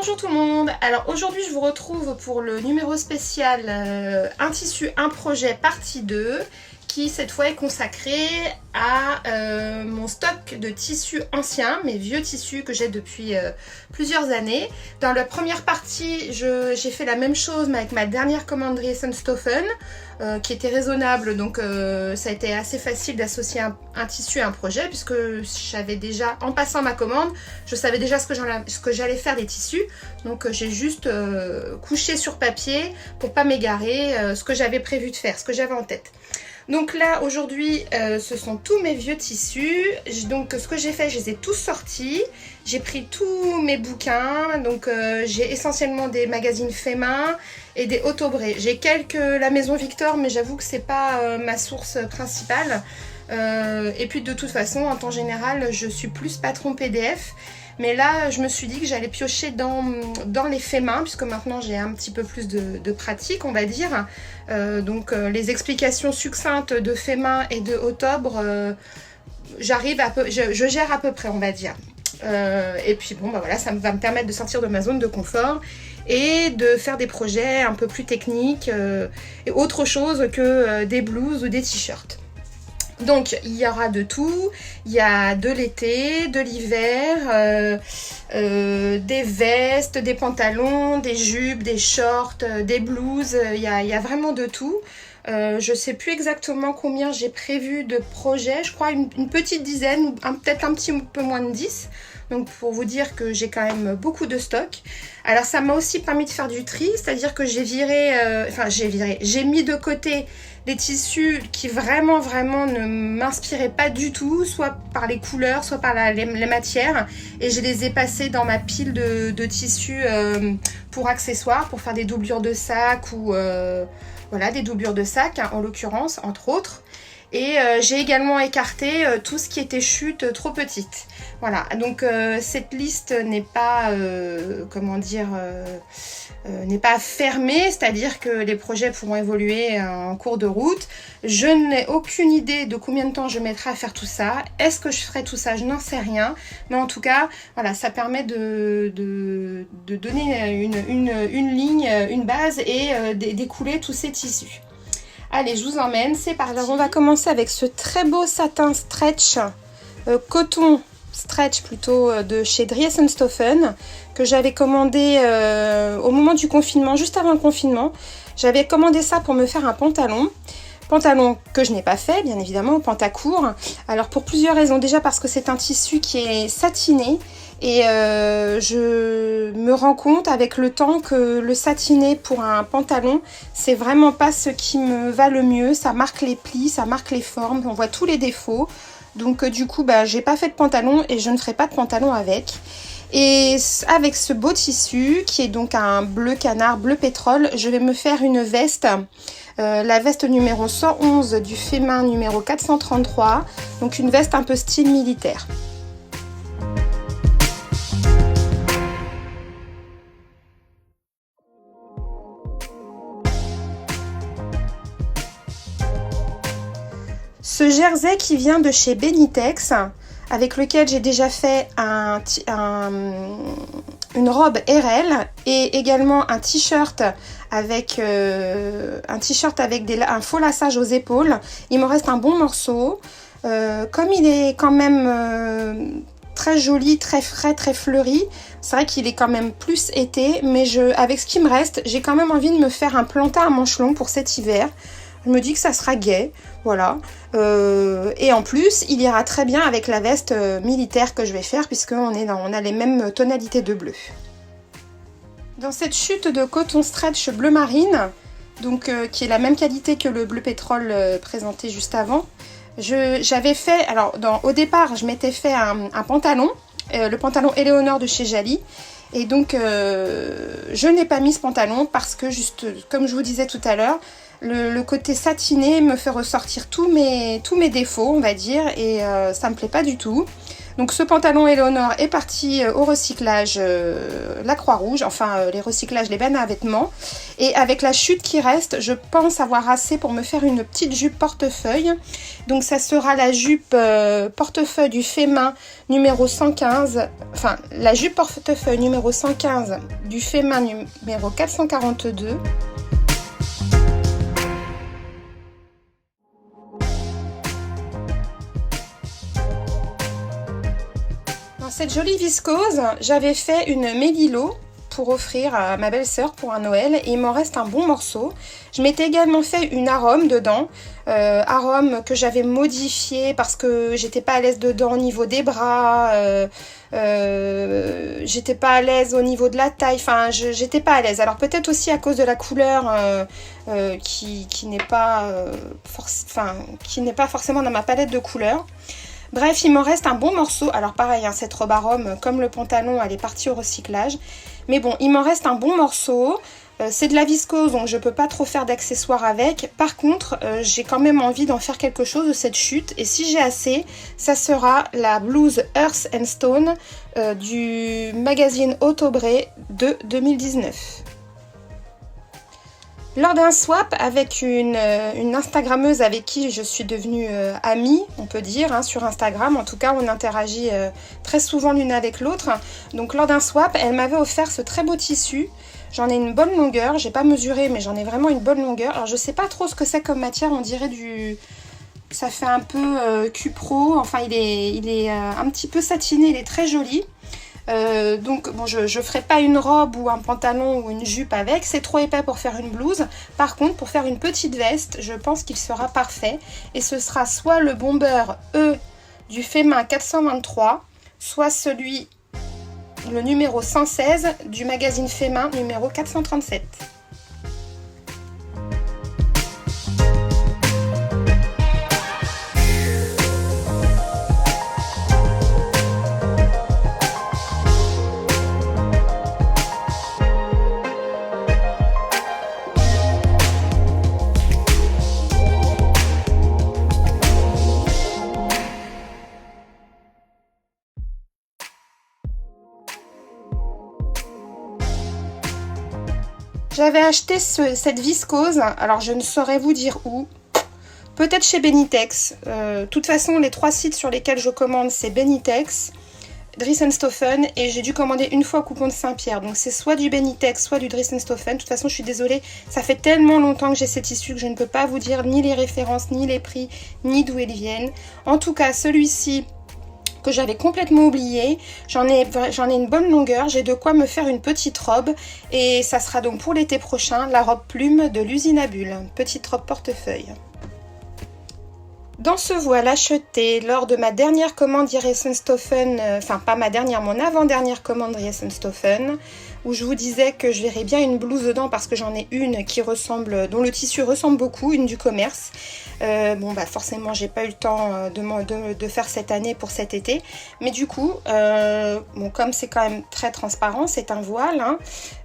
Bonjour tout le monde, alors aujourd'hui je vous retrouve pour le numéro spécial Un tissu, un projet partie 2 qui cette fois est consacré à mon stock de tissus anciens, mes vieux tissus que j'ai depuis plusieurs années. Dans la première partie, j'ai fait la même chose mais avec ma dernière commande Riesen-Stoffen qui était raisonnable, donc ça a été assez facile d'associer un tissu à un projet puisque j'avais déjà, en passant ma commande, je savais déjà ce que j'allais faire des tissus, donc j'ai juste couché sur papier pour pas m'égarer ce que j'avais prévu de faire, ce que j'avais en tête. Donc là aujourd'hui ce sont tous mes vieux tissus. Donc ce que j'ai fait, je les ai tous sortis, j'ai pris tous mes bouquins, donc j'ai essentiellement des magazines faits main et des Autobré. J'ai la Maison Victor, mais j'avoue que c'est pas ma source principale. Et puis de toute façon en temps général je suis plus patron PDF. Mais là, je me suis dit que j'allais piocher dans les faits main, puisque maintenant j'ai un petit peu plus de pratique, on va dire. Les explications succinctes de faits main et de Autobre, je gère à peu près, on va dire. Et puis bon, bah voilà, ça va me permettre de sortir de ma zone de confort et de faire des projets un peu plus techniques et autre chose que des blouses ou des t-shirts. Donc il y aura de tout, il y a de l'été, de l'hiver, des vestes, des pantalons, des jupes, des shorts, des blouses, il y a vraiment de tout. Je sais plus exactement combien j'ai prévu de projets, je crois une petite dizaine ou peut-être un petit peu moins de 10. Donc pour vous dire que j'ai quand même beaucoup de stock. Alors ça m'a aussi permis de faire du tri, c'est-à-dire que j'ai mis de côté des tissus qui vraiment ne m'inspiraient pas du tout, soit par les couleurs, soit par les matières, et je les ai passés dans ma pile de tissus pour accessoires, pour faire des doublures de sac ou voilà, des doublures de sac en l'occurrence, entre autres. Et j'ai également écarté tout ce qui était chute trop petite. Voilà, donc cette liste n'est pas, n'est pas fermée, c'est-à-dire que les projets pourront évoluer en cours de route. Je n'ai aucune idée de combien de temps je mettrai à faire tout ça. Est-ce que je ferai tout ça? Je n'en sais rien. Mais en tout cas, voilà, ça permet de donner une ligne, une base et d'écouler tous ces tissus. Allez, je vous emmène, c'est parti. Alors on va commencer avec ce très beau satin stretch, coton stretch plutôt, de chez Riesen-Stoffen, que j'avais commandé au moment du confinement, juste avant le confinement. J'avais commandé ça pour me faire un pantalon que je n'ai pas fait, bien évidemment, pantacourt. Alors pour plusieurs raisons, déjà parce que c'est un tissu qui est satiné, et je me rends compte avec le temps que le satiné pour un pantalon, c'est vraiment pas ce qui me va le mieux. Ça marque les plis, ça marque les formes, on voit tous les défauts. Donc du coup, j'ai pas fait de pantalon et je ne ferai pas de pantalon avec. Et avec ce beau tissu, qui est donc un bleu canard, bleu pétrole, je vais me faire une veste. La veste numéro 111 du fait main numéro 433. Donc une veste un peu style militaire. Ce jersey qui vient de chez Benitex, avec lequel j'ai déjà fait une robe RL et également un t-shirt avec un faux lassage aux épaules. Il me reste un bon morceau. Comme il est quand même très joli, très frais, très fleuri, c'est vrai qu'il est quand même plus été, mais avec ce qui me reste, j'ai quand même envie de me faire un plantain à manches longues pour cet hiver. Je me dis que ça sera gai, voilà. Et en plus, il ira très bien avec la veste militaire que je vais faire, puisqu'on a les mêmes tonalités de bleu. Dans cette chute de coton stretch bleu marine, donc qui est la même qualité que le bleu pétrole présenté juste avant, j'avais fait, alors au départ, je m'étais fait un pantalon, le pantalon Éléonore de chez Jali. Et donc, je n'ai pas mis ce pantalon parce que, juste comme je vous disais tout à l'heure, le côté satiné me fait ressortir tous mes défauts, on va dire, et ça me plaît pas du tout. Donc ce pantalon Eleonore est parti au recyclage la Croix-Rouge, enfin les recyclages, les bennes à vêtements. Et avec la chute qui reste, je pense avoir assez pour me faire une petite jupe portefeuille. Donc ça sera la jupe portefeuille du Femain numéro 115, enfin la jupe portefeuille numéro 115 du Femain numéro 442. Cette jolie viscose, j'avais fait une mélilo pour offrir à ma belle-sœur pour un Noël et il m'en reste un bon morceau. Je m'étais également fait une arôme dedans, arôme que j'avais modifié parce que j'étais pas à l'aise dedans au niveau des bras, j'étais pas à l'aise au niveau de la taille, enfin j'étais pas à l'aise. Alors peut-être aussi à cause de la couleur qui n'est pas forcément dans ma palette de couleurs. Bref, il m'en reste un bon morceau. Alors pareil, hein, cette robe à Rome, comme le pantalon, elle est partie au recyclage. Mais bon, il m'en reste un bon morceau. C'est de la viscose, donc je peux pas trop faire d'accessoires avec. Par contre, j'ai quand même envie d'en faire quelque chose de cette chute. Et si j'ai assez, ça sera la blouse Earth and Stone du magazine Autobré de 2019. Lors d'un swap avec une Instagrammeuse avec qui je suis devenue amie, on peut dire, hein, sur Instagram. En tout cas, on interagit très souvent l'une avec l'autre. Donc lors d'un swap, elle m'avait offert ce très beau tissu. J'en ai une bonne longueur, j'ai pas mesuré, mais j'en ai vraiment une bonne longueur. Alors je sais pas trop ce que c'est comme matière, on dirait du... Ça fait un peu cupro, enfin il est un petit peu satiné, il est très joli. Donc bon, je ferai pas une robe ou un pantalon ou une jupe avec, c'est trop épais pour faire une blouse. Par contre, pour faire une petite veste, je pense qu'il sera parfait. Et ce sera soit le bomber E du Femain 423, soit celui, le numéro 116 du magazine Femain numéro 437. J'avais acheté cette viscose, alors je ne saurais vous dire où, peut-être chez Benitex. De toute façon, les 3 sites sur lesquels je commande, c'est Benitex, Dries&Stoffen, et j'ai dû commander une fois au Coupon de Saint-Pierre. Donc c'est soit du Benitex, soit du Dries&Stoffen. De toute façon, je suis désolée, ça fait tellement longtemps que j'ai ces tissus que je ne peux pas vous dire ni les références, ni les prix, ni d'où ils viennent. En tout cas, celui-ci que j'avais complètement oublié, j'en ai une bonne longueur, j'ai de quoi me faire une petite robe et ça sera donc pour l'été prochain la robe plume de l'usine à bulles, petite robe portefeuille. Dans ce voile acheté lors de ma dernière commande Dries&Stoffen, enfin pas ma dernière, mon avant-dernière commande Dries&Stoffen, où je vous disais que je verrais bien une blouse dedans parce que j'en ai une qui ressemble, dont le tissu ressemble beaucoup, une du commerce. Bon bah forcément j'ai pas eu le temps de faire cette année pour cet été, mais du coup bon, comme c'est quand même très transparent, c'est un voile, hein,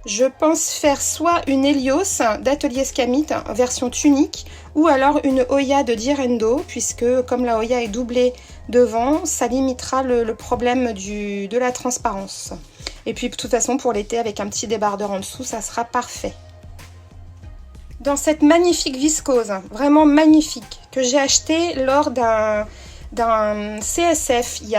je pense faire soit une Helios d'Atelier Scamit version tunique ou alors une Oya de Direndo, puisque comme la Oya est doublée devant, ça limitera le problème de la transparence. Et puis de toute façon pour l'été avec un petit débardeur en dessous, ça sera parfait. Dans cette magnifique viscose, vraiment magnifique, que j'ai acheté lors d'un CSF il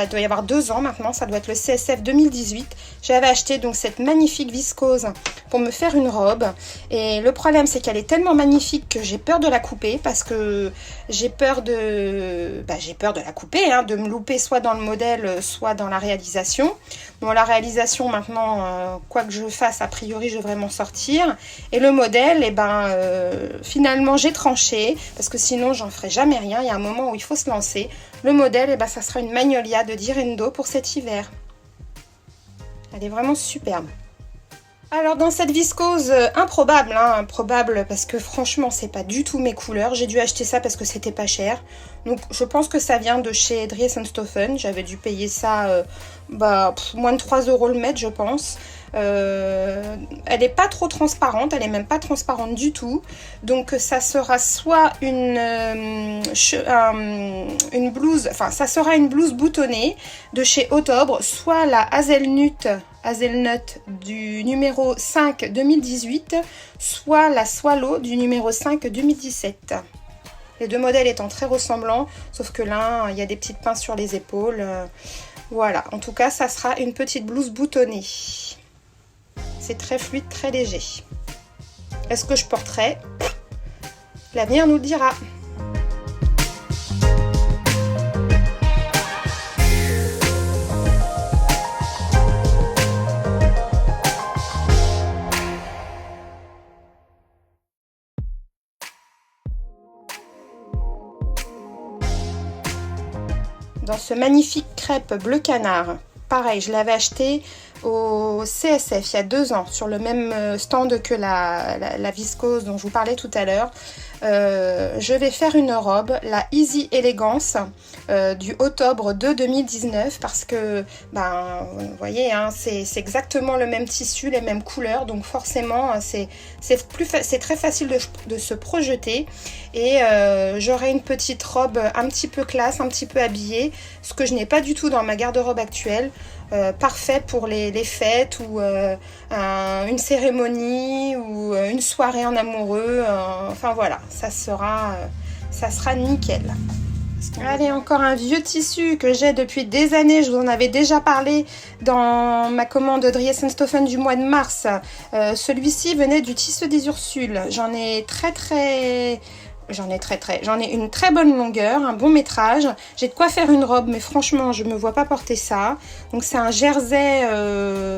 doit y avoir 2 ans maintenant, ça doit être le CSF 2018. J'avais acheté donc cette magnifique viscose pour me faire une robe et le problème c'est qu'elle est tellement magnifique que j'ai peur de la couper parce que j'ai peur de la couper, hein, de me louper soit dans le modèle soit dans la réalisation. Bon, la réalisation maintenant, quoi que je fasse, a priori je devrais m'en sortir, et le modèle, finalement j'ai tranché parce que sinon j'en ferai jamais rien. Il y a un moment où il faut se lancer. Le modèle, ça sera une Magnolia de Direndo pour cet hiver. Elle est vraiment superbe. Alors dans cette viscose, improbable, hein, improbable parce que franchement c'est pas du tout mes couleurs. J'ai dû acheter ça parce que c'était pas cher. Donc je pense que ça vient de chez Dries & Stoffen. J'avais dû payer ça moins de 3 € le mètre je pense. Elle est pas trop transparente, elle est même pas transparente du tout. Donc ça sera soit une blouse, enfin ça sera une blouse boutonnée de chez Octobre, soit la Hazelnut du numéro 5 2018, soit la Swallow du numéro 5 2017. Les deux modèles étant très ressemblants, sauf que l'un, il y a des petites pinces sur les épaules. Voilà, en tout cas, ça sera une petite blouse boutonnée. C'est très fluide, très léger. Est-ce que je porterai? L'avenir nous le dira. Dans ce magnifique crêpe bleu canard, pareil, je l'avais acheté au CSF il y a 2 ans, sur le même stand que la viscose dont je vous parlais tout à l'heure. Je vais faire une robe, la Easy Elegance du Octobre de 2019, parce que, vous voyez, hein, c'est exactement le même tissu, les mêmes couleurs, donc forcément c'est très facile de se projeter. Et j'aurai une petite robe un petit peu classe, un petit peu habillée, ce que je n'ai pas du tout dans ma garde-robe actuelle. Parfait pour les fêtes ou une cérémonie ou une soirée en amoureux. Enfin voilà, ça sera nickel. Allez, encore un vieux tissu que j'ai depuis des années. Je vous en avais déjà parlé dans ma commande de Dries & Stoffen du mois de mars. Celui-ci venait du tissu des Ursules. J'en ai une très bonne longueur, un bon métrage. J'ai de quoi faire une robe, mais franchement, je me vois pas porter ça. Donc c'est un jersey,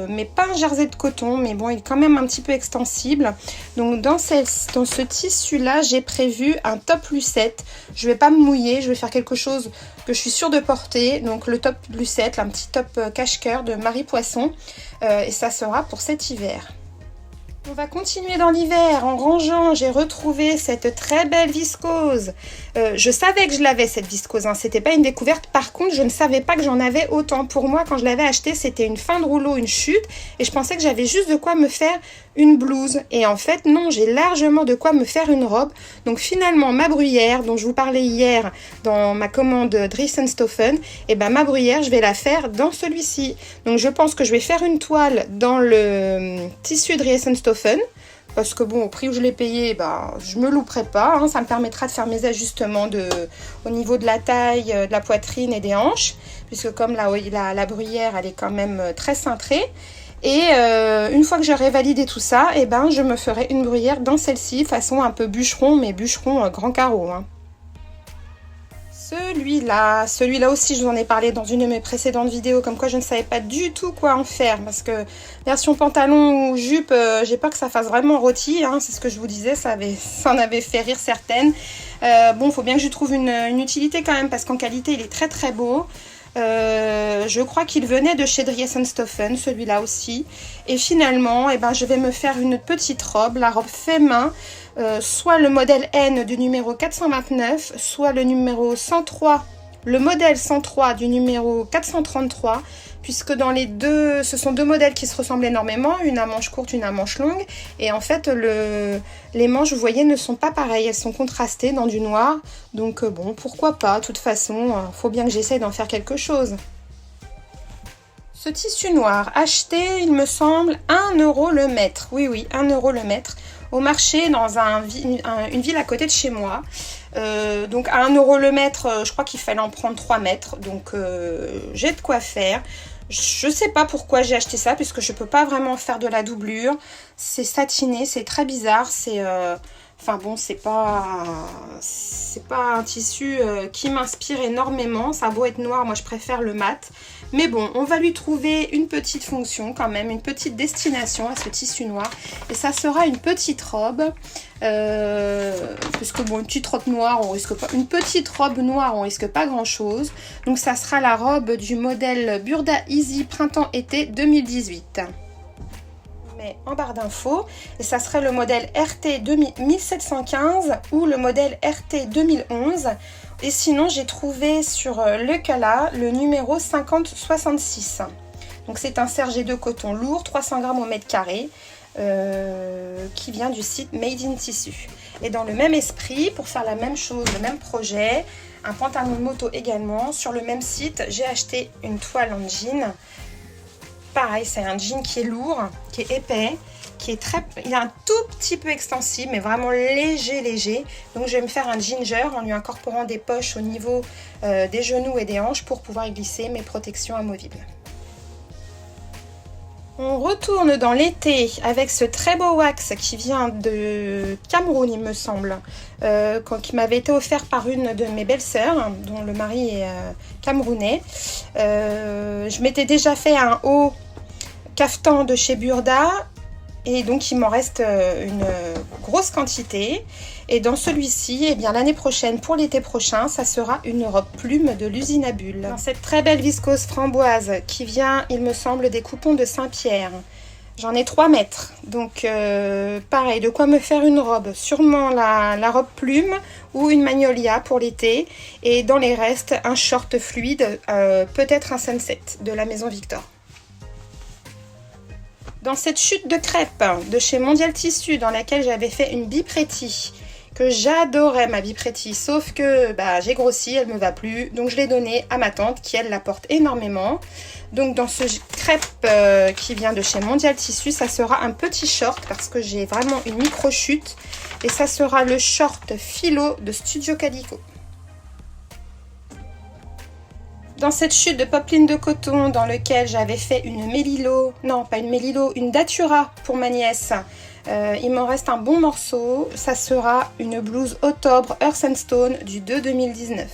mais pas un jersey de coton, mais bon, il est quand même un petit peu extensible. Donc dans ce tissu-là, j'ai prévu un top lucette. Je vais pas me mouiller, je vais faire quelque chose que je suis sûre de porter. Donc le top lucette, un petit top cache-cœur de Marie Poisson. Et ça sera pour cet hiver. On va continuer dans l'hiver. En rangeant, j'ai retrouvé cette très belle viscose. Je savais que je l'avais, cette viscose, hein. C'était pas une découverte. Par contre, je ne savais pas que j'en avais autant. Pour moi, quand je l'avais acheté, c'était une fin de rouleau, une chute. Et je pensais que j'avais juste de quoi me faire une blouse. Et en fait, non, j'ai largement de quoi me faire une robe. Donc finalement, ma bruyère, dont je vous parlais hier dans ma commande Dries & Stoffen, et ma bruyère, je vais la faire dans celui-ci. Donc je pense que je vais faire une toile dans le tissu Dries & Stoffen. Parce que bon, au prix où je l'ai payé, je me louperai pas, hein. Ça me permettra de faire mes ajustements au niveau de la taille, de la poitrine et des hanches. Puisque comme la bruyère, elle est quand même très cintrée. Et une fois que j'aurai validé tout ça, je me ferai une bruyère dans celle-ci, façon un peu bûcheron, mais bûcheron grand carreau, hein. Celui-là aussi, je vous en ai parlé dans une de mes précédentes vidéos, comme quoi je ne savais pas du tout quoi en faire, parce que version pantalon ou jupe, j'ai peur que ça fasse vraiment rôti, hein, c'est ce que je vous disais, ça en avait fait rire certaines. Bon, faut bien que je trouve une utilité quand même, parce qu'en qualité, il est très très beau. Je crois qu'il venait de chez Dries & Stoffen, celui-là aussi. Et finalement, je vais me faire une petite robe, la robe fait main, soit le modèle N du numéro 429, soit le numéro 103, le modèle 103 du numéro 433, puisque dans les deux, ce sont deux modèles qui se ressemblent énormément, une à manche courte, une à manche longue, et en fait les manches, vous voyez, ne sont pas pareilles, elles sont contrastées dans du noir, donc bon, pourquoi pas, de toute façon, faut bien que j'essaye d'en faire quelque chose. Ce tissu noir, acheté, il me semble, 1 € le mètre, oui, 1 € le mètre, au marché dans une ville à côté de chez moi. Donc à 1 € le mètre, je crois qu'il fallait en prendre 3 mètres, donc j'ai de quoi faire. Je sais pas pourquoi j'ai acheté ça, puisque je peux pas vraiment faire de la doublure. C'est satiné, c'est très bizarre, enfin bon, c'est pas un tissu qui m'inspire énormément. Ça a beau être noir, moi je préfère le mat. Mais bon, on va lui trouver une petite fonction quand même, une petite destination à ce tissu noir. Et ça sera une petite robe. Puisque bon, une petite robe noire, on risque pas. Une petite robe noire, on risque pas grand chose. Donc ça sera la robe du modèle Burda Easy Printemps-été 2018. mets en barre d'infos. Et ça serait le modèle RT 1715 ou le modèle RT 2011. Et sinon, j'ai trouvé sur le Cala le numéro 5066. Donc c'est un serge de coton lourd, 300 grammes au mètre carré, qui vient du site Made in Tissu. Et dans le même esprit, pour faire la même chose, le même projet, un pantalon de moto également, sur le même site, j'ai acheté une toile en jean. Pareil, c'est un jean qui est lourd, qui est épais, qui est très... Il est un tout petit peu extensible, mais vraiment léger. Donc je vais me faire un ginger en lui incorporant des poches au niveau des genoux et des hanches pour pouvoir y glisser mes protections amovibles. On retourne dans l'été avec ce très beau wax qui vient de Cameroun, il me semble, qui m'avait été offert par une de mes belles-sœurs, dont le mari est camerounais. Je m'étais déjà fait un haut caftan de chez Burda et donc il m'en reste une grosse quantité. Et dans celui-ci, eh bien l'année prochaine, pour l'été prochain, ça sera une robe plume de l'usine à bulles. Dans cette très belle viscose framboise qui vient, il me semble, des coupons de Saint-Pierre. J'en ai 3 mètres. Donc pareil, de quoi me faire une robe. Sûrement la robe plume ou une magnolia pour l'été. Et dans les restes, un short fluide, peut-être un sunset de la maison Victor. Dans cette chute de crêpes de chez Mondial Tissu, dans laquelle j'avais fait une bipretti, que j'adorais ma bipretti, sauf que j'ai grossi, elle me va plus, donc je l'ai donnée à ma tante qui elle la porte énormément. Donc dans ce crêpe qui vient de chez Mondial Tissu, ça sera un petit short parce que j'ai vraiment une micro chute et ça sera le short philo de Studio Calico. Dans cette chute de popeline de coton dans lequel j'avais fait une mélilo, non pas une mélilo, une datura pour ma nièce, il m'en reste un bon morceau, ça sera une blouse Octobre Earth and Stone du 2 2019.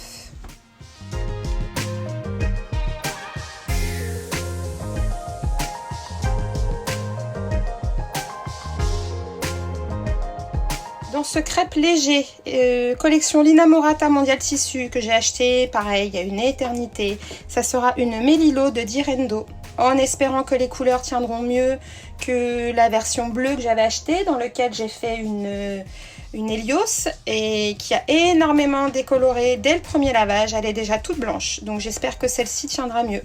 Dans ce crêpe léger, collection Lina Morata Mondial Tissu que j'ai acheté, pareil, il y a une éternité, ça sera une Mélilo de Direndo, en espérant que les couleurs tiendront mieux que la version bleue que j'avais achetée, dans laquelle j'ai fait une Helios et qui a énormément décoloré dès le premier lavage, elle est déjà toute blanche, donc j'espère que celle-ci tiendra mieux.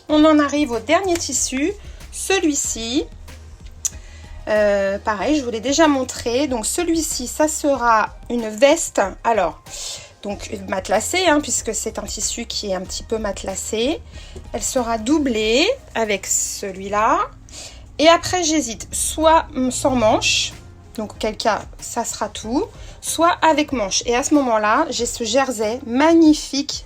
On en arrive au dernier tissu, celui-ci. Pareil, je vous l'ai déjà montré. Donc celui-ci, ça sera une veste. Alors, donc matelassée, puisque c'est un tissu qui est un petit peu matelassé. Elle sera doublée avec celui-là. Et après, j'hésite soit sans manche, donc auquel cas, ça sera tout, soit avec manche. Et à ce moment-là, j'ai ce jersey magnifique,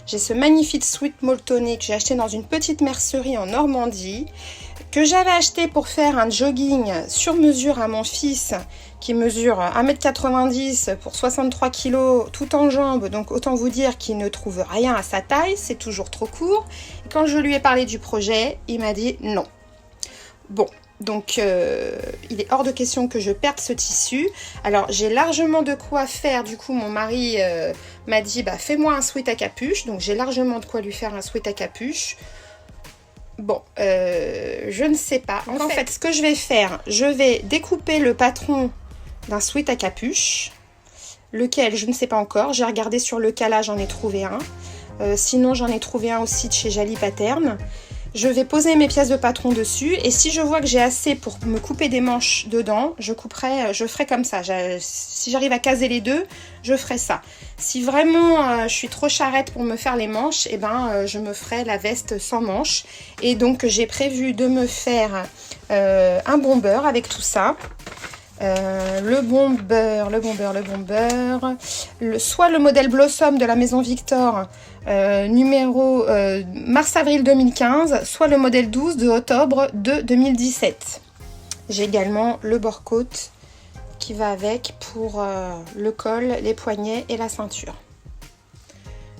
j'ai ce magnifique sweat molletonné que j'ai acheté dans une petite mercerie en Normandie, que j'avais acheté pour faire un jogging sur mesure à mon fils qui mesure 1,90 m pour 63 kg tout en jambes, donc autant vous dire qu'il ne trouve rien à sa taille, c'est toujours trop court. Et quand je lui ai parlé du projet, il m'a dit non. Bon, donc il est hors de question que je perde ce tissu. Alors j'ai largement de quoi faire, du coup mon mari m'a dit fais-moi un sweat à capuche, donc j'ai largement de quoi lui faire un sweat à capuche. Bon, je ne sais pas. En fait, ce que je vais faire, je vais découper le patron d'un sweat à capuche, lequel je ne sais pas encore. J'ai regardé sur le Cala, j'en ai trouvé un. Sinon, j'en ai trouvé un aussi de chez Jali Pattern. Je vais poser mes pièces de patron dessus et si je vois que j'ai assez pour me couper des manches dedans, je ferai comme ça. Si j'arrive à caser les deux, je ferai ça. Si vraiment je suis trop charrette pour me faire les manches, je me ferai la veste sans manches. Et donc j'ai prévu de me faire un bomber avec tout ça. Le bomber, soit le modèle Blossom de la maison Victor, numéro mars-avril 2015, soit le modèle 12 de octobre de 2017. J'ai également le bord-côte qui va avec pour le col, les poignets et la ceinture.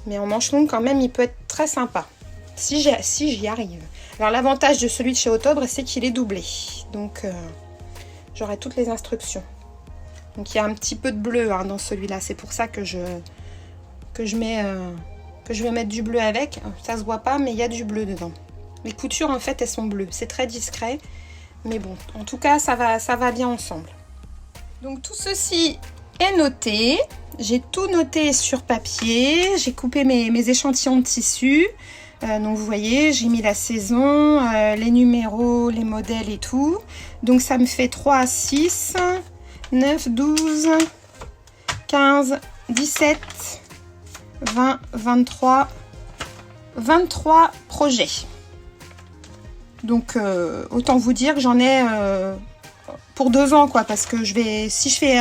Mais en manche longue quand même, il peut être très sympa, si j'y arrive. Alors l'avantage de celui de chez Octobre, c'est qu'il est doublé, donc j'aurai toutes les instructions. Donc il y a un petit peu de bleu dans celui-là, c'est pour ça que je vais mettre du bleu avec. Ça se voit pas, mais il y a du bleu dedans. Les coutures en fait elles sont bleues, c'est très discret. Mais bon, en tout cas ça va bien ensemble. Donc tout ceci est noté. J'ai tout noté sur papier. J'ai coupé mes échantillons de tissu. Donc vous voyez, j'ai mis la saison, les numéros, les modèles et tout. Donc ça me fait 3, 6, 9, 12, 15, 17, 20, 23, 23 projets. Donc autant vous dire que j'en ai pour 2 ans quoi, parce que si je fais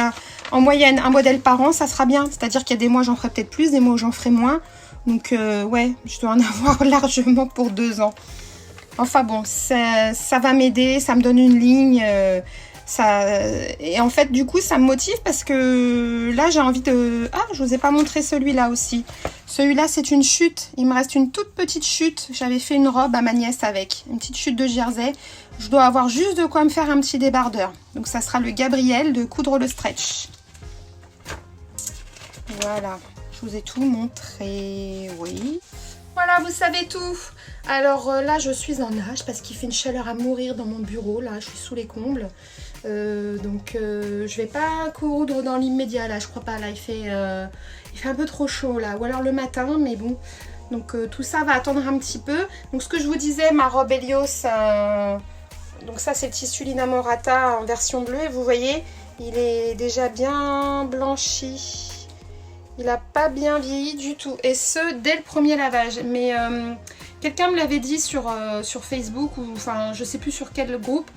en moyenne un modèle par an, ça sera bien. C'est-à-dire qu'il y a des mois j'en ferai peut-être plus, des mois où j'en ferai moins. Donc ouais, je dois en avoir largement pour 2 ans. Enfin bon, ça va m'aider, ça me donne une ligne. Et en fait, du coup, ça me motive parce que là, j'ai envie de... Ah, je vous ai pas montré celui-là aussi. Celui-là, c'est une chute. Il me reste une toute petite chute. J'avais fait une robe à ma nièce avec. Une petite chute de jersey. Je dois avoir juste de quoi me faire un petit débardeur. Donc, ça sera le Gabriel de Coudre le Stretch. Voilà. Je vous ai tout montré. Oui. Voilà, vous savez tout. Alors là, je suis en nage parce qu'il fait une chaleur à mourir dans mon bureau. Là, je suis sous les combles. Donc je vais pas coudre dans l'immédiat là, je crois pas. Là, il fait un peu trop chaud là. Ou alors le matin, mais bon. Donc tout ça va attendre un petit peu. Donc ce que je vous disais, ma robe Helios, donc ça c'est le tissu Linamorata en version bleue. Et vous voyez, il est déjà bien blanchi. Il n'a pas bien vieilli du tout. Et ce, dès le premier lavage. Mais quelqu'un me l'avait dit sur Facebook, ou enfin je sais plus sur quel groupe.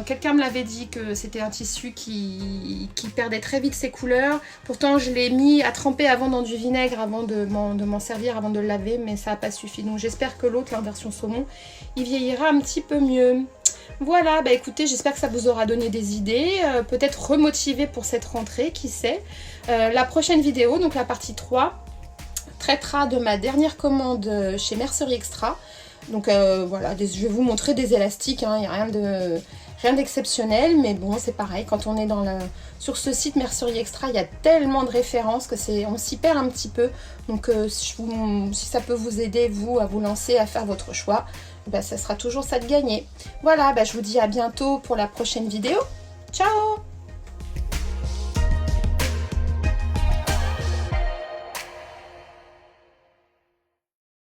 Quelqu'un me l'avait dit que c'était un tissu qui perdait très vite ses couleurs. Pourtant je l'ai mis à tremper avant dans du vinaigre avant de m'en servir, avant de le laver. Mais ça n'a pas suffi. Donc j'espère que l'autre, la version saumon, il vieillira un petit peu mieux. Voilà, bah écoutez, j'espère que ça vous aura donné des idées, peut-être remotivé pour cette rentrée, qui sait. La prochaine vidéo, donc la partie 3, traitera de ma dernière commande chez Mercerie Extra. Donc voilà, je vais vous montrer des élastiques, hein, il n'y a rien d'exceptionnel, mais bon, c'est pareil, quand on est sur ce site Mercerie Extra, il y a tellement de références que on s'y perd un petit peu. Donc si ça peut vous aider, vous, à vous lancer, à faire votre choix, bah, ça sera toujours ça de gagner. Voilà, bah, je vous dis à bientôt pour la prochaine vidéo. Ciao!